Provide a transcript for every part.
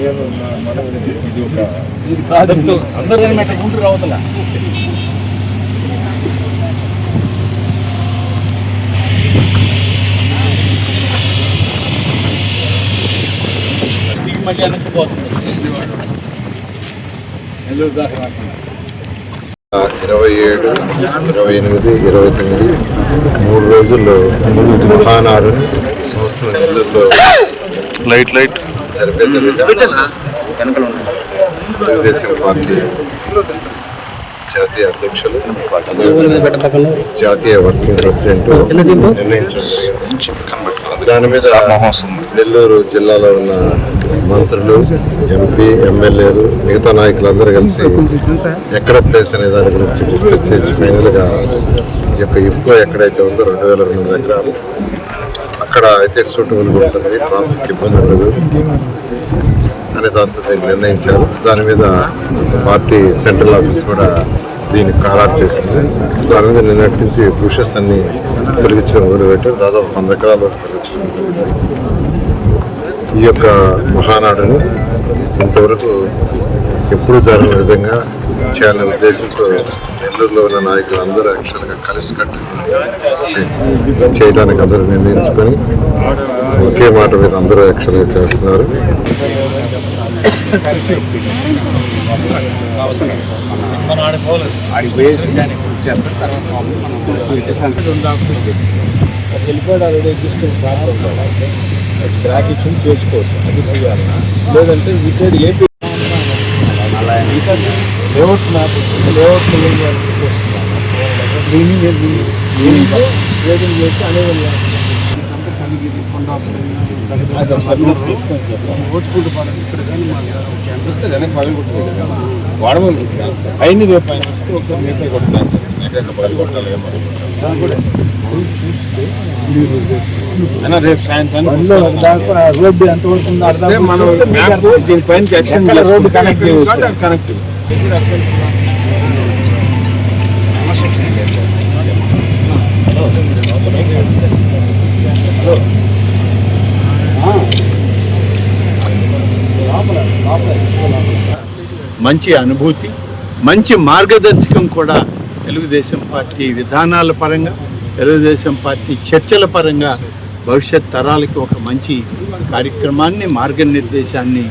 ఇది ఒక అందరూ గుంటూరు రావతల మళ్ళీ వెనక్కిపోతుంది. 27, 28, 29 3 రోజుల్లో మహానాడు సంవత్సరం నెల్లూరులో జరిపే తెలుగుదేశం పార్టీ జాతీయ అధ్యక్షులు జాతీయ వర్కింగ్ ప్రెసిడెంట్ నిర్ణయించడం జరిగింది. దాని మీద నెల్లూరు జిల్లాలో ఉన్న మంత్రులు, ఎంపీ, ఎమ్మెల్యేలు, మిగతా నాయకులందరూ కలిసి ఎక్కడ ప్లేస్ అనే దాని గురించి డిస్కస్ చేసి ఫైనల్గా ఈ యొక్క ఇఫ్కో ఎక్కడైతే ఉందో 2200 ఎకరాలు అక్కడ అయితే సూటబుల్గా ఉంటుంది, ట్రాఫిక్ ఇబ్బంది ఉండదు అనే దాంతో దీన్ని నిర్ణయించారు. దాని మీద పార్టీ సెంట్రల్ ఆఫీస్ కూడా దీన్ని ఖరారు చేసింది. దాని మీద నిన్నటి నుంచి బుషెస్ అన్ని తొలగించడం మొదలుపెట్టారు. దాదాపు 100 ఎకరాల వరకు తొలగించడం జరిగింది. ఈ యొక్క మహానాడుని ఇంతవరకు ఎప్పుడు జరగని విధంగా చేయాలనే ఉద్దేశంతో నెల్లూరులో ఉన్న నాయకులు అందరూ యాక్చువల్గా కలిసికట్టు చేయడానికి అందరూ నిర్ణయించుకొని ఒకే మాట మీద అందరూ యాక్చువల్గా చేస్తున్నారు. ట్రాక్ ఇచ్చి చేసుకోవచ్చు, అది చేయాలి. లేదంటే ఈ side AP layout map layout rating చేసి అనేది వాడమని అయిన రేపు ఆయన వస్తే ఒకసారి నీట్గా కొట్టాలి, నీట్గా పగలు కొట్టాలి. రేపు సాయంత్రం రోడ్డు ఎంతవరకు మనం దీనిపైన రోడ్డు కనెక్ట్ కనెక్ట్ మంచి అనుభూతి, మంచి మార్గదర్శకం కూడా తెలుగుదేశం పార్టీ విధానాల పరంగా, తెలుగుదేశం పార్టీ చర్చల పరంగా భవిష్యత్ తరాలకి ఒక మంచి కార్యక్రమాన్ని, మార్గనిర్దేశాన్ని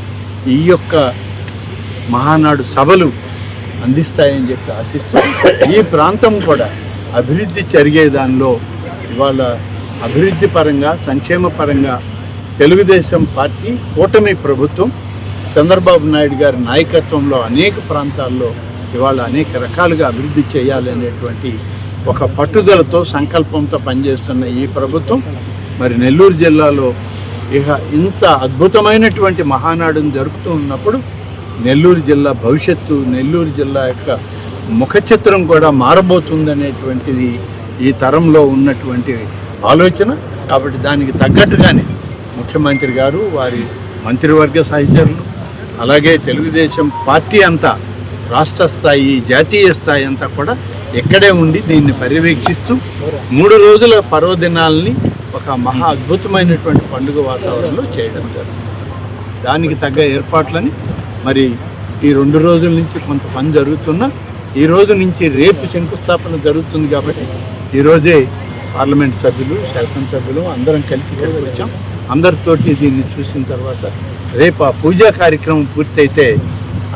ఈ యొక్క మహానాడు సభలు అందిస్తాయని చెప్పి ఆశిస్తూ ఈ ప్రాంతం కూడా అభివృద్ధి జరిగే దానిలో ఇవాళ అభివృద్ధి పరంగా, సంక్షేమ పరంగా తెలుగుదేశం పార్టీ కూటమి ప్రభుత్వం చంద్రబాబు నాయుడు గారి నాయకత్వంలో అనేక ప్రాంతాల్లో ఇవాళ అనేక రకాలుగా అభివృద్ధి చేయాలనేటువంటి ఒక పట్టుదలతో, సంకల్పంతో పనిచేస్తున్న ఈ ప్రభుత్వం మరి నెల్లూరు జిల్లాలో ఇక ఇంత అద్భుతమైనటువంటి మహానాడును జరుపుతూ ఉన్నప్పుడు నెల్లూరు జిల్లా భవిష్యత్తు, నెల్లూరు జిల్లా యొక్క ముఖ చిత్రం కూడా మారబోతుందనేటువంటిది ఈ తరంలో ఉన్నటువంటి ఆలోచన. కాబట్టి దానికి తగ్గట్టుగానే ముఖ్యమంత్రి గారు, వారి మంత్రివర్గ సహచరులు, అలాగే తెలుగుదేశం పార్టీ అంతా రాష్ట్ర స్థాయి, జాతీయ స్థాయి అంతా కూడా ఇక్కడే ఉండి దీన్ని పర్యవేక్షిస్తూ 3 రోజుల పర్వదినాలని ఒక మహా అద్భుతమైనటువంటి పండుగ వాతావరణంలో చేయడం జరుగుతుంది. దానికి తగ్గ ఏర్పాట్లని మరి ఈ 2 రోజుల నుంచి కొంత పని జరుగుతున్నా ఈ రోజు నుంచి రేపు శంకుస్థాపన జరుగుతుంది. కాబట్టి ఈరోజే పార్లమెంట్ సభ్యులు, శాసనసభ్యులు అందరం కలిసి ఇక్కడికి వచ్చాం. అందరితోటి దీన్ని చూసిన తర్వాత రేపు ఆ పూజా కార్యక్రమం పూర్తయితే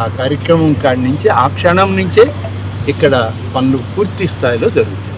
ఆ కార్యక్రమం కాడి నుంచి, ఆ క్షణం నుంచే ఇక్కడ పనులు పూర్తి స్థాయిలో జరుగుతాయి.